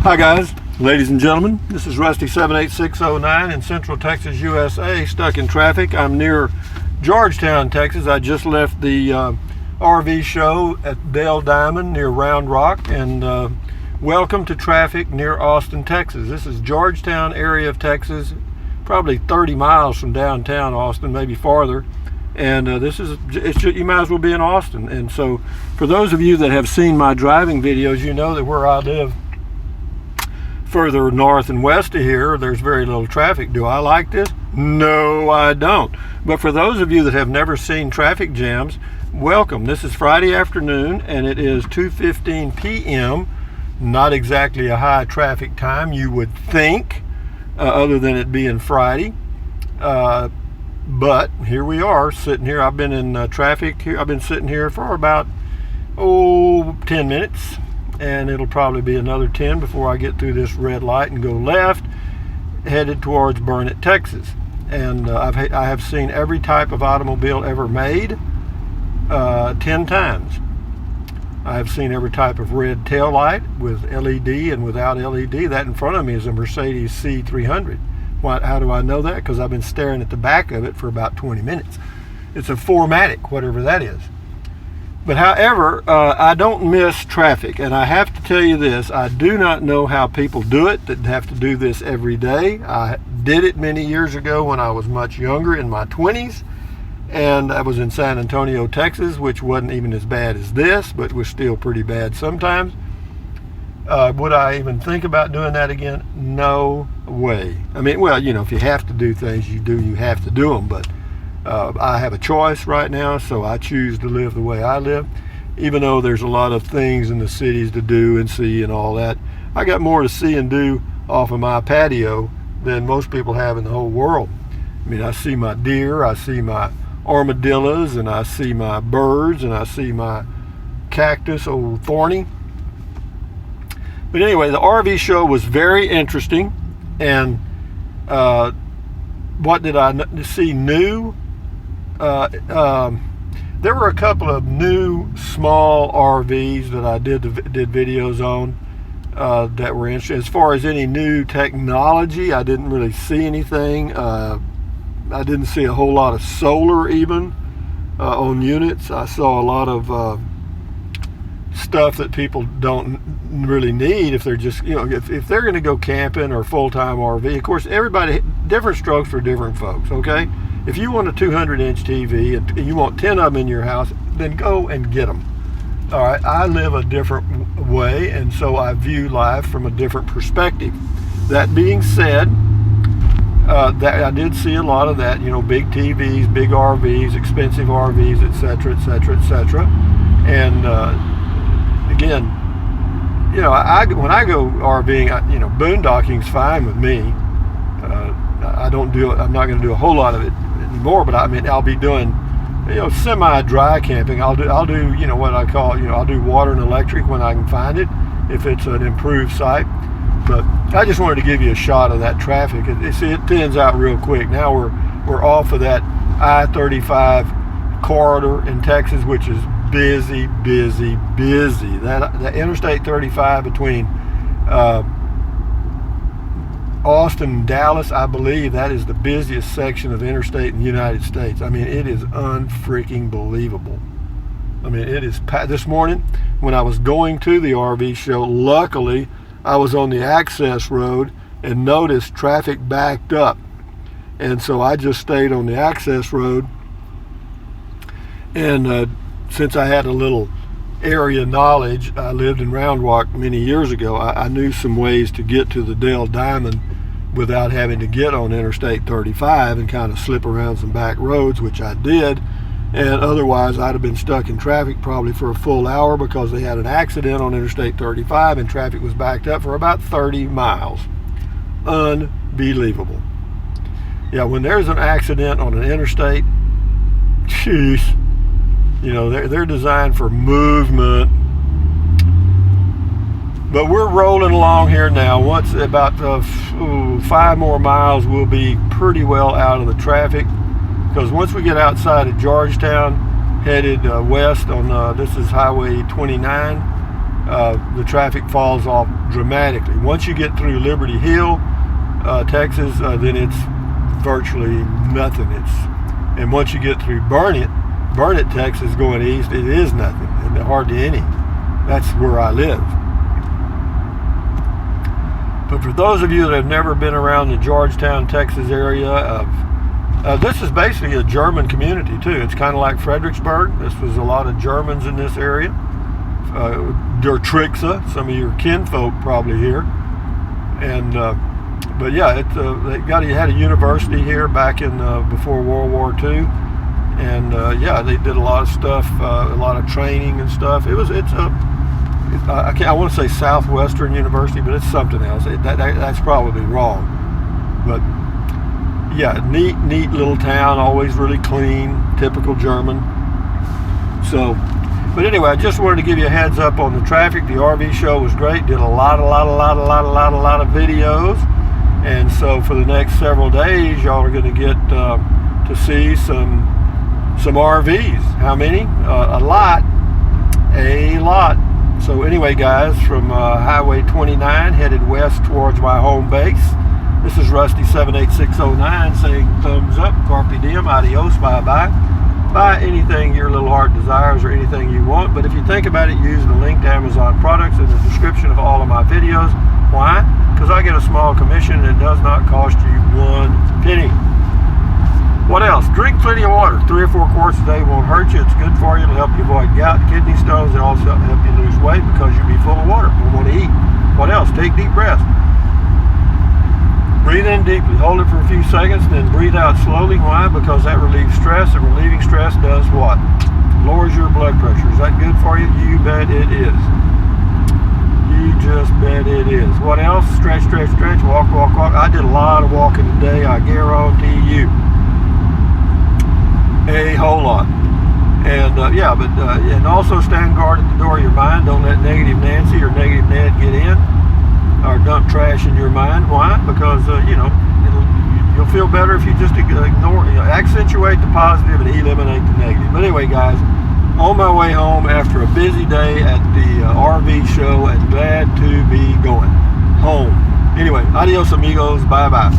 Hi guys, ladies and gentlemen, this is Rusty 78609 in Central Texas, USA, stuck in traffic. I'm near Georgetown, Texas. I just left the RV show at Dale Diamond near Round Rock, and welcome to traffic near Austin, Texas. This is Georgetown area of Texas, probably 30 miles from downtown Austin, maybe farther. And you might as well be in Austin. And so for those of you that have seen my driving videos, you know that where I live further north and west of here, there's very little traffic. Do I like this? No, I don't. But for those of you that have never seen traffic jams, welcome. This is Friday afternoon and it is 2:15 p.m. Not exactly a high traffic time, you would think, other than it being Friday. But here we are sitting here. I've been in traffic here. I've been sitting here for about 10 minutes, and it'll probably be another 10 before I get through this red light and go left, headed towards Burnet, Texas. And I have seen every type of automobile ever made 10 times. I have seen every type of red tail light with LED and without LED. That in front of me is a Mercedes C300. How do I know that? Because I've been staring at the back of it for about 20 minutes. It's a 4MATIC, whatever that is. But however, I don't miss traffic. And I have to tell you this, I do not know how people do it that have to do this every day. I did it many years ago when I was much younger, in my 20s. And I was in San Antonio, Texas, which wasn't even as bad as this, but was still pretty bad sometimes. Would I even think about doing that again? No way. I mean, well, you know, if you have to do things, you have to do them. But I have a choice right now, so I choose to live the way I live. Even though there's a lot of things in the cities to do and see and all that, I got more to see and do off of my patio than most people have in the whole world. I mean, I see my deer, I see my armadillos, and I see my birds, and I see my cactus, old Thorny. But anyway, the RV show was very interesting, and what did I see new? There were a couple of new small RVs that I did videos on that were interesting. As far as any new technology, I didn't really see anything. I didn't see a whole lot of solar even on units. I saw a lot of stuff that people don't really need if they're just, you know, if they're going to go camping or full-time RV. Of course, everybody, different strokes for different folks, okay? If you want a 200-inch TV and you want 10 of them in your house, then go and get them. All right, I live a different way, and so I view life from a different perspective. That being said, that I did see a lot of that, you know, big TVs, big RVs, expensive RVs, etc., etc., etc. And again, you know, when I go RVing, you know, boondocking's fine with me. I'm not going to do a whole lot of it anymore, but I mean, I'll be doing, you know, semi-dry camping. I'll do, you know, what I call, you know, I'll do water and electric when I can find it, if it's an improved site. But I just wanted to give you a shot of that traffic. It thins out real quick. Now we're off of that I-35 corridor in Texas, which is busy, busy, busy. That Interstate 35 between Austin and Dallas, I believe that is the busiest section of interstate in the United States. I mean, it is unfreaking believable. I mean, it is this morning when I was going to the RV show, luckily I was on the access road and noticed traffic backed up. And so I just stayed on the access road, and since I had a little area knowledge, I lived in Round Rock many years ago, I knew some ways to get to the Dale Diamond without having to get on Interstate 35 and kind of slip around some back roads, which I did. And otherwise I'd have been stuck in traffic probably for a full hour, because they had an accident on Interstate 35 and traffic was backed up for about 30 miles. Unbelievable. Yeah, when there's an accident on an interstate, jeez, you know, they're designed for movement. But we're rolling along here now. Once about 5 more miles, we'll be pretty well out of the traffic, because once we get outside of Georgetown, headed west on, this is Highway 29, the traffic falls off dramatically. Once you get through Liberty Hill, Texas, then it's virtually nothing. And once you get through Burnet, Texas, going east, it is nothing, and hardly any. That's where I live. But for those of you that have never been around the Georgetown, Texas area, this is basically a German community too. It's kind of like Fredericksburg. This was a lot of Germans in this area. Der Trixa, some of your kinfolk probably here. And but yeah, they had a university here back in before World War II, and yeah, they did a lot of stuff, a lot of training and stuff. I want to say Southwestern University, but it's something else. That's probably wrong. But yeah, neat little town, always really clean, typical German. So, but anyway, I just wanted to give you a heads up on the traffic. The RV show was great. Did a lot of videos, and so for the next several days, y'all are going to get to see some RVs. How many? A lot. So anyway, guys, from Highway 29 headed west towards my home base, this is Rusty 78609 saying thumbs up, carpe diem, adios, bye-bye. Buy anything your little heart desires or anything you want, but if you think about it, use the link to Amazon products in the description of all of my videos. Why? Because I get a small commission and it does not cost you one penny. What else? Drink plenty of water. 3 or 4 quarts a day won't hurt you. It's good for you. It'll help you avoid gout, kidney stones. It'll also help you lose weight because you'll be full of water. Don't want to eat. What else? Take deep breaths. Breathe in deeply. Hold it for a few seconds, then breathe out slowly. Why? Because that relieves stress, and relieving stress does what? Lowers your blood pressure. Is that good for you? You bet it is. You just bet it is. What else? Stretch, walk. I did a lot of walking today. I guarantee you. A whole lot. And yeah, but and also stand guard at the door of your mind. Don't let negative Nancy or negative Ned get in or dump trash in your mind. Why? Because you know, you'll feel better if you just ignore, accentuate the positive and eliminate the negative. But anyway, guys, on my way home after a busy day at the RV show, and glad to be going home. Anyway, adios amigos, bye bye.